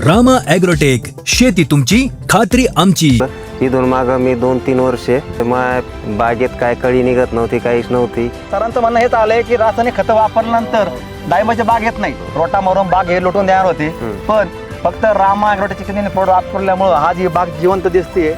Rama agrotech, शेती तुमची खात्री आमची. इथून मागं मी 2-3 वर्षे बागेत काय कळी निघत नव्हती, काहीच नव्हती. सरांचं म्हणणं हेच आलंय की रासायनिक खतं वापरल्यानंतर डाळिंबाची बाग येत नाही, रोटा मारून बाग हे लुटून देणार होती. पण फक्त रामा ॲग्रोटेकचे प्रोडक्ट वापरल्यामुळं आज ही बाग जिवंत दिसते.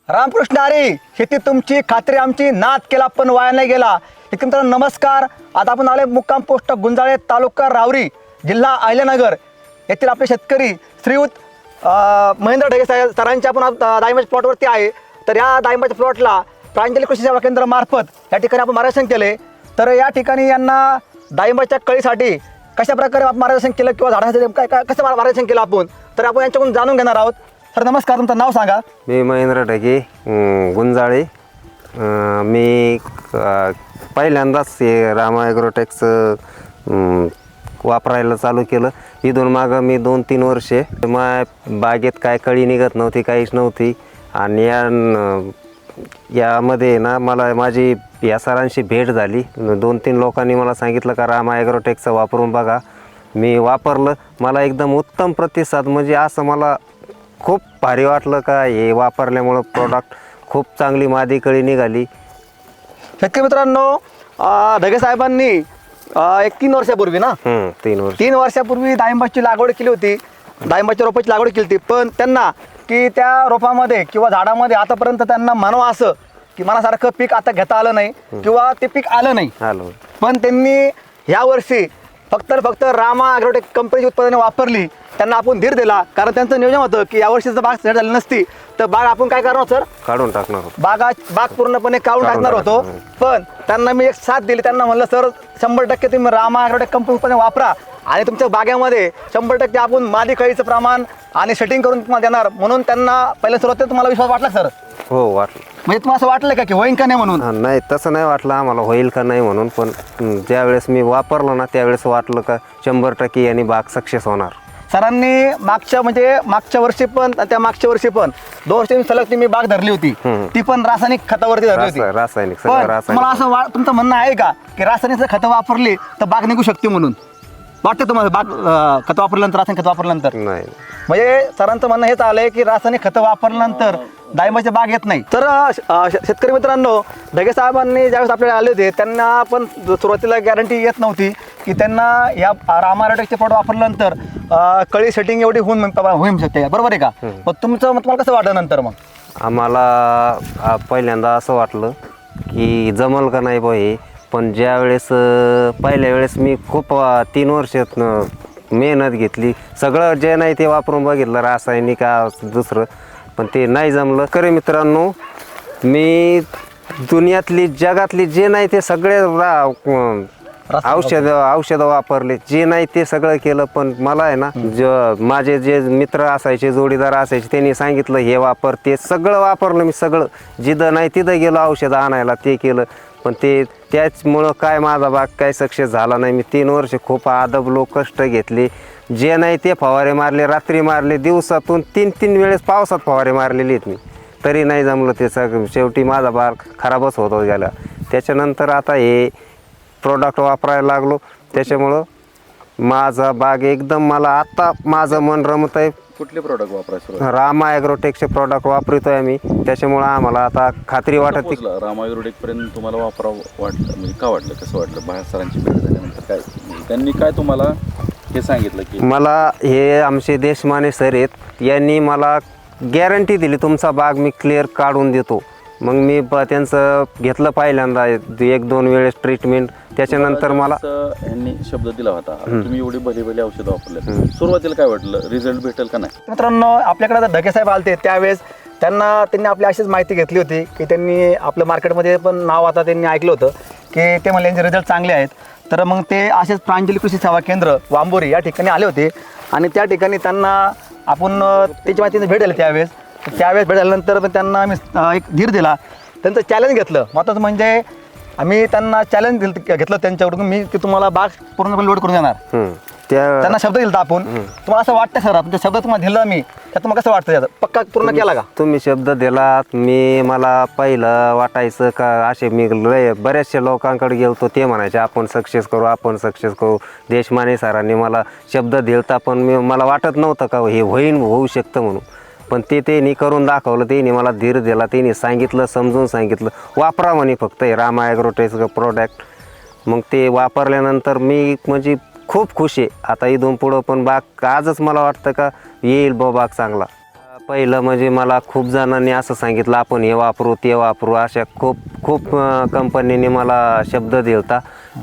रामकृष्ण हरी, शेती तुमची खात्री आमची, नाद केला पण वाया नाही गेला. मित्रांनो नमस्कार. आता आपण आले मुक्काम पोस्ट गुंजाळे, तालुका रावरी, जिल्हा अहिल्यानगर येथील आपले शेतकरी श्रीयुत महेंद्र ढगे साहेब सरांच्या आपण डाळिंबाच्या प्लॉटवरती आहे. तर या डाळिंबाच्या प्लॉटला प्रांजली कृषी सेवा केंद्र मार्फत या ठिकाणी आपण मार्गदर्शन केले. तर या ठिकाणी यांना डाळिंबाच्या कळीसाठी कशा प्रकारे आपण मार्गदर्शन केलं किंवा झाडासाठी काय कसं मार्गदर्शन केलं आपण, तर आपण यांच्याकडून जाणून घेणार आहोत. सर नमस्कार, तुमचं नाव सांगा. मी महेंद्र ढगे, गुंजाळे. मी पहिल्यांदाच हे रामा ॲग्रोटेकचं वापरायला चालू केलं. इथून मागं मी 2-3 वर्षे बागेत काय कळी निघत नव्हती, काहीच नव्हती. आणि यामध्ये ना मला माझी या सरांशी भेट झाली. 2-3 लोकांनी मला सांगितलं का रामा ॲग्रोटेकचं वापरून बघा. मी वापरलं, मला एकदम उत्तम प्रतिसाद, म्हणजे असं मला खूप भारी वाटलं का हे वापरल्यामुळं प्रोडक्ट खूप चांगली मादी कळी निघाली. शेतकरी मित्रांनो, ढगे साहेबांनी एक 3 वर्षापूर्वी ना 3 वर्षापूर्वी डाळिंबाची लागवड केली होती, डाळिंबाच्या रोपाची लागवड केली होती. पण त्यांना की त्या रोपामध्ये किंवा झाडामध्ये आतापर्यंत त्यांना म्हणावं असं की मनासारखं पीक आता घेता आलं नाही किंवा ते पीक आलं नाही. पण त्यांनी ह्या वर्षी फक्त रामा ॲग्रोटेक कंपनीची उत्पादने वापरली. त्यांना आपण धीर दिला, कारण त्यांचं नियोजन होतं की यावर्षी जर बाग सेट झाली नसती तर बाग आपण काय करणार सर, काढून टाकणार होतो. बाग पूर्णपणे काढून टाकणार होतो. पण त्यांना मी एक साथ दिली. त्यांना म्हणलं सर 100% तुम्ही रामा ॲग्रोटेक कंपनी उत्पादने वापरा आणि तुमच्या बागेमध्ये 100% आपण मादी कळीचं प्रमाण आणि सेटिंग करून तुम्हाला देणार. म्हणून त्यांना पहिल्या सुरुवातीला तुम्हाला विश्वास वाटला सर? हो, वाटलं. म्हणजे तुम्हाला असं वाटलं का की होईल का नाही म्हणून? नाही, तसं नाही वाटलं आम्हाला होईल का नाही म्हणून. पण ज्यावेळेस मी वापरलं ना त्यावेळेस वाटलं का 100% यांनी बाग सक्सेस होणार. सरांनी मागच्या वर्षी पण त्या मागच्या वर्षी पण 2 वर्षी सलग तुम्ही बाग धरली होती, ती पण रासायनिक खतावरती धरली होती. रासायनिक मला असं तुमचं म्हणणं आहे का की रासायनिक खतं वापरली तर बाग निघू शकते म्हणून वाटतं तुम्हाला? बाग खतं वापरल्यानंतर, रासायनिक खतं वापरल्यानंतर नाही, म्हणजे सरांचं म्हणणं हेच आलंय की रासायनिक खतं वापरल्यानंतर डाळिंबाची बाग येत नाही. तर शेतकरी मित्रांनो, ढगे साहेबांनी ज्यावेळेस आपल्याला आले होते त्यांना पण सुरुवातीला गॅरंटी येत नव्हती की त्यांना या रामा ॲग्रोटेकचे प्रोडक्ट वापरल्यानंतर कळी सेटिंग एवढी होऊ शकते, बरोबर आहे का? मग तुम्हाला कसं वाटलं नंतर? मग आम्हाला पहिल्यांदा असं वाटलं की जमल का नाही बा हे. पण ज्यावेळेस पहिल्या वेळेस मी खूप 3 वर्षात मेहनत घेतली, सगळं जे नाही ते वापरून बघितलं, रासायनिक दुसरं, पण ते नाही जमलं. खरे मित्रांनो, मी दुनियातली जगातली जे नाही ते सगळे औषधं वापरले, जे नाही ते सगळं केलं. पण मला आहे ना, माझे जे मित्र असायचे, जोडीदार असायचे, त्यांनी सांगितलं हे वापर, ते सगळं वापरलं मी. सगळं जिथं नाही तिथं गेलो औषधं आणायला, ते केलं. पण त्याचमुळं काय माझा बाग काय सक्सेस झाला नाही. मी 3 वर्ष खूप आदबलो, कष्ट घेतले, जे नाही ते फवारे मारले, रात्री मारले, दिवसातून 3 वेळेस पावसात फवारे मारलेले आहेत मी, तरी नाही जमलं ते. शेवटी माझा बाग खराबच होत गेला. त्याच्यानंतर आता हे प्रोडक्ट वापरायला लागलो, त्याच्यामुळं माझा बाग एकदम, मला आता माझं मन रमत आहे. कुठले प्रोडक्ट वापरायचं? रामा ॲग्रोटेकचे प्रोडक्ट वापरतोय आम्ही. त्याच्यामुळं आम्हाला आता खात्री वाटत. रामा ॲग्रोटेक पर्यंत तुम्हाला वापरावं वाटलं, म्हणजे का वाटलं, कसं वाटलं? बाहेर सरांची भेट झाल्यानंतर काय त्यांनी काय तुम्हाला हे सांगितलं? की मला हे आमचे देशमाने सर आहेत, यांनी मला गॅरंटी दिली तुमचा बाग मी क्लिअर काढून देतो. मग मी त्यांचं घेतलं पहिल्यांदा 1-2 वेळेस ट्रीटमेंट. त्याच्यानंतर मला यांनी शब्द दिला होता, तुम्ही एवढी भली औषधं वापरले, सुरुवातीला काय वाटलं, रिझल्ट भेटेल का नाही? मित्रांनो, आपल्याकडे ढगे साहेब आलते त्यावेळेस त्यांनी आपली अशीच माहिती घेतली होती की त्यांनी आपलं मार्केटमध्ये पण नाव आता त्यांनी ऐकलं होतं की ते म्हणले यांचे रिझल्ट चांगले आहेत. तर मग ते असेच प्रांजली कृषी सेवा केंद्र वांबोरी या ठिकाणी आले होते आणि त्या ठिकाणी त्यांना आपण त्याची माहिती भेट झाली. त्यावेळेस भेट झाल्यानंतर त्यांना आम्ही एक धीर दिला, त्यांचं चॅलेंज घेतलं. महत्त्वाचं म्हणजे आम्ही त्यांना चॅलेंज घेतलं त्यांच्याकडून मी की तुम्हाला बाग पूर्णपणे लोड करून देणार. त्यांना शब्द दिला आपण. तुम्हाला असं वाटतं सर आपण शब्द तुम्हाला दिला मी त्यात तुम्हाला कसं वाटतं पक्का पूर्ण केला का? तुम्ही शब्द दिलात. मला पहिलं वाटायचं का असे मी बऱ्याचशा लोकांकडे गेलतो ते म्हणायचे आपण सक्सेस करू. देशमाने सरांनी मला शब्द दिलता पण मला वाटत नव्हतं का हे होऊ शकतं म्हणून. पण त्यांनी करून दाखवलं. त्यांनी मला धीर दिला. त्यांनी सांगितलं, समजून सांगितलं वापरा म्हणे फक्त हे रामा ॲग्रोटेकचं प्रोडक्ट. मग ते वापरल्यानंतर मी म्हणजे खूप खुश आहे. आता इथून पुढं पण बाग आजच मला वाटतं का येईल बाग चांगला. पहिलं म्हणजे मला खूप जणांनी असं सांगितलं आपण हे वापरू ते वापरू अशा खूप कंपनीने मला शब्द दिलता.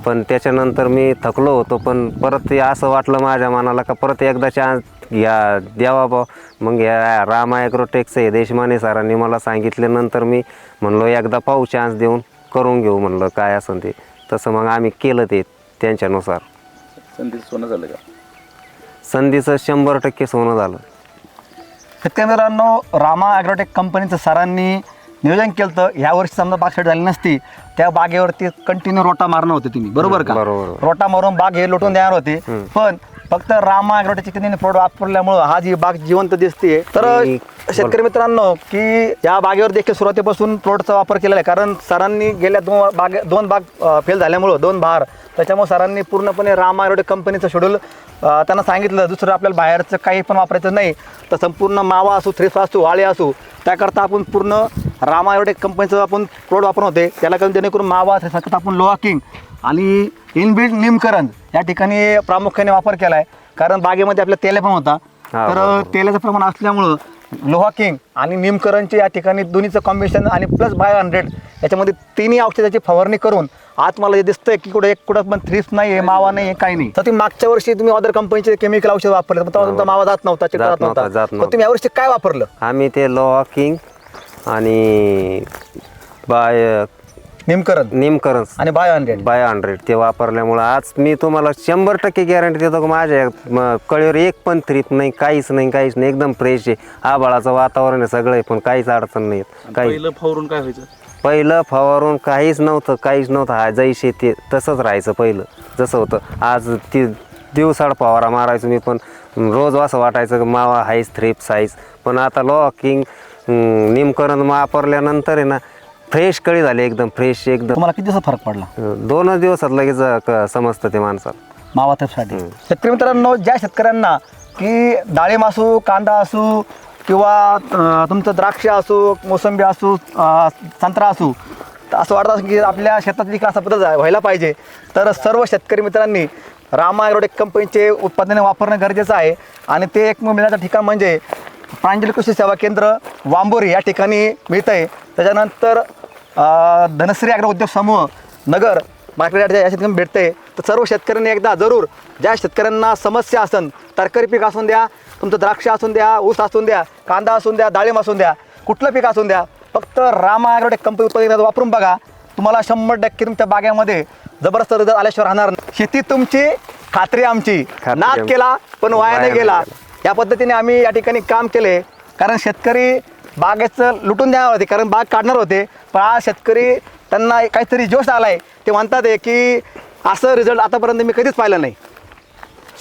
पण त्याच्यानंतर मी थकलो होतो. पण परत ते असं वाटलं माझ्या मनाला का परत एकदा चान्स द्यावा बा. मग या रामा ॲग्रोटेकचं हे देशमाने सरांनी मला सांगितल्यानंतर मी म्हणलो एकदा पाहू चान्स देऊन करून घेऊ म्हणलं काय असं ते. तसं मग आम्ही केलं ते त्यांच्यानुसार. संधीचं सोनं झालं का? संधीचं 100% सोनं झालं. शेतकरी मित्रांनो, रामा ॲग्रोटेक कंपनीचं सरांनी नियोजन केलं तर ह्या वर्षी समजा बाग सेट झाली नसती त्या बागेवरती कंटिन्यू रोटा मारणं होते तुम्ही बरोबर का? बरोबर. रोटा मारून बाग हे लोटून देणार होते. पण फक्त रामा ॲग्रोटेकचे त्यांनी प्रोडक्ट वापरल्यामुळं आज ही बाग जिवंत दिसते. तर शेतकरी मित्रांनो की या बागेवर देखील सुरुवातीपासून प्रोडक्टचा वापर केलेला आहे. कारण सरांनी गेल्या दोन बाग फेल झाल्यामुळं 2 बहार त्याच्यामुळे सरांनी पूर्णपणे रामा ॲग्रोटेक कंपनीचं शेड्यूल त्यांना सांगितलं दुसरं आपल्याला बाहेरचं काही पण वापरायचं नाही. तर संपूर्ण मावा असू थ्रिप्स असू आळे असू त्याकरता आपण पूर्ण रामा ॲग्रोटेक कंपनीचं आपण प्रोडक्ट वापरत होते. त्याला कारण जेणेकरून मावा थ्रिप्सकरता आपण लोहा किंग आणि इनबिल्ट निमकरण या ठिकाणी प्रामुख्याने वापर केला आहे. कारण बागेमध्ये आपल्या तेल पण होता. तर तेलाचं प्रमाण असल्यामुळं लोहा किंग आणि निमकरणचे या ठिकाणी दोन्हीचं कॉम्बिनेशन आणि प्लस बायो 100 याच्यामध्ये तिन्ही औषधाची फवारणी करून आज मला जे दिसतंय की कुठं पण थ्रिप्स नाही आहे मावा नाही आहे काही नाही. तर तुम्ही मागच्या वर्षी तुम्ही अदर कंपनीचे केमिकल औषध वापरले पण तेव्हा तुमचा मावा जात नव्हता चिकट नव्हता. पण तुम्ही यावर्षी काय वापरलं? आम्ही ते लोहा किंग आणि निमकरण आणि बायो 100 ते वापरल्यामुळं आज मी तुम्हाला 100% गॅरंटी देतो की माझ्या कळीवर एक पण थ्रिप नाही काहीच नाही एकदम फ्रेश आहे. आभाळाचं वातावरण आहे सगळं पण काहीच अडचण नाही. पहिलं फवारून काय व्हायचं? पहिलं फवारून काहीच नव्हतं. हा जैसे ते तसंच राहायचं पहिलं जसं होतं. आज ती दिवसाड फवारा मारायचो मी पण रोज असं वाटायचं की मावा हाईच थ्रिप्स हाईच. पण आता लोहा किंग निमकरण वापरल्यानंतर आहे ना फ्रेश कळी झाली एकदम फ्रेश एकदम. तुम्हाला किती दिवसात फरक पडला? 2 दिवसात लगेच समजतं ते माणसाला मावा थ्रिप्ससाठी. शेतकरी मित्रांनो ज्या शेतकऱ्यांना की डाळिंब असू कांदा असू किंवा तुमचं द्राक्ष असू मोसंबी असू संत्रा असू असं वाटत असं की आपल्या शेतात विकास पद्धत व्हायला पाहिजे तर सर्व शेतकरी मित्रांनी रामा ॲग्रोटेक कंपनीचे उत्पादने वापरणं गरजेचं आहे. आणि ते एक मिळण्याचं ठिकाण म्हणजे प्रांजली कृषी सेवा केंद्र वांबोरी या ठिकाणी मिळतं आहे. त्याच्यानंतर धनश्री ॲग्रो उद्योग समूह नगर मार्केट या ठिकाणी भेटते. तर सर्व शेतकऱ्यांनी एकदा जरूर ज्या शेतकऱ्यांना समस्या असन तरकारी पीक असून द्या तुमचं द्राक्ष असून द्या ऊस असून द्या कांदा असून द्या डाळिंब असून द्या कुठलं पीक असून द्या फक्त रामा ॲग्रोटेक कंपनी उत्पादन वापरून बघा. तुम्हाला 100% तुमच्या बागेमध्ये जबरदस्त रिझल्ट आल्याशिवाय राहणार नाही. शेती तुमची खात्री आमची नाद केला पण वाया नाही गेला. या पद्धतीने आम्ही या ठिकाणी काम केले. कारण शेतकरी बागेचं लुटून देणार होते कारण बाग काढणार होते पण आज शेतकरी त्यांना काहीतरी जोश आलाय. ते म्हणतात आहे की असं रिझल्ट आतापर्यंत मी कधीच पाहिलं नाही.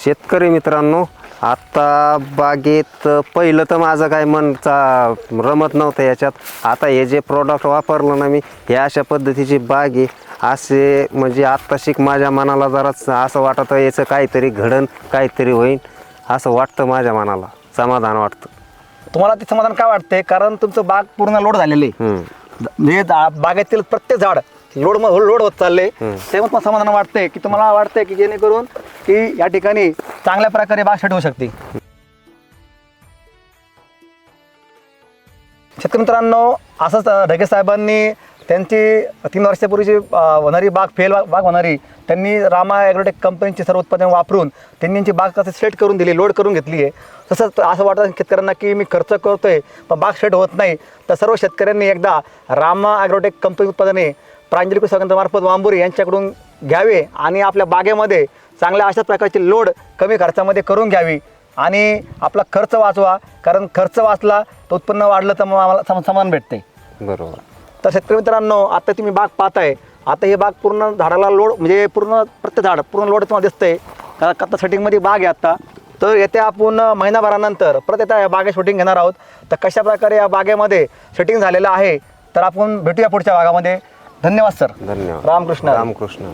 शेतकरी मित्रांनो आता बागेत पहिलं तर माझं काय मनचा रमत नव्हतं याच्यात. आता हे जे प्रोडक्ट वापरलं ना मी हे अशा पद्धतीची बाग आहे असे म्हणजे आत्ता शिक माझ्या मनाला जरा असं वाटतं याचं काहीतरी घडण काहीतरी होईल असं वाटतं माझ्या मनाला समाधान वाटतं. तुम्हाला ते समाधान काय वाटतंय? कारण तुमचं बाग पूर्ण लोड झालेले म्हणजे बागेतील प्रत्येक झाड लोड होत चालले तेव्हा तुम्हाला समाधान वाटतंय की तुम्हाला वाटतंय की जेणेकरून की या ठिकाणी चांगल्या प्रकारे बाग सेट होऊ शकते. शेतकरी मित्रांनो असंच ढगे साहेबांनी त्यांची 3 वर्षापूर्वीची होणारी बाग फेल बाग होणारी त्यांनी रामा ॲग्रोटेक कंपनीचे सर्व उत्पादन वापरून त्यांनी यांची बाग कसं सेट करून दिली लोड करून घेतली आहे. तसंच असं वाटतं शेतकऱ्यांना की मी खर्च करतोय पण बाग सेट होत नाही तर सर्व शेतकऱ्यांनी एकदा रामा ॲग्रोटेक कंपनी उत्पादने प्रांजली कृषी केंद्रामार्फत वांबोरी यांच्याकडून घ्यावे आणि आपल्या बागेमध्ये चांगल्या अशाच प्रकारची लोड कमी खर्चामध्ये करून घ्यावी आणि आपला खर्च वाचवा. कारण खर्च वाचला तर उत्पन्न वाढलं तर मग आम्हाला समाधान भेटते. बरोबर. तर शेतकरी मित्रांनो, आता तुम्ही बाग पाहताय, आता ही बाग पूर्ण झाडाला लोड म्हणजे पूर्ण प्रत्येक झाड पूर्ण लोड तुम्हाला दिसतंय. कारण आता सेटिंगमध्ये बाग आहे आता. तर येत्या आपण महिनाभरानंतर परत येत्या या बागे शूटिंग घेणार आहोत. तर कशा प्रकारे या बागेमध्ये सेटिंग झालेलं आहे तर आपण भेटूया पुढच्या भागामध्ये. धन्यवाद सर. धन्यवाद. रामकृष्ण. रामकृष्ण.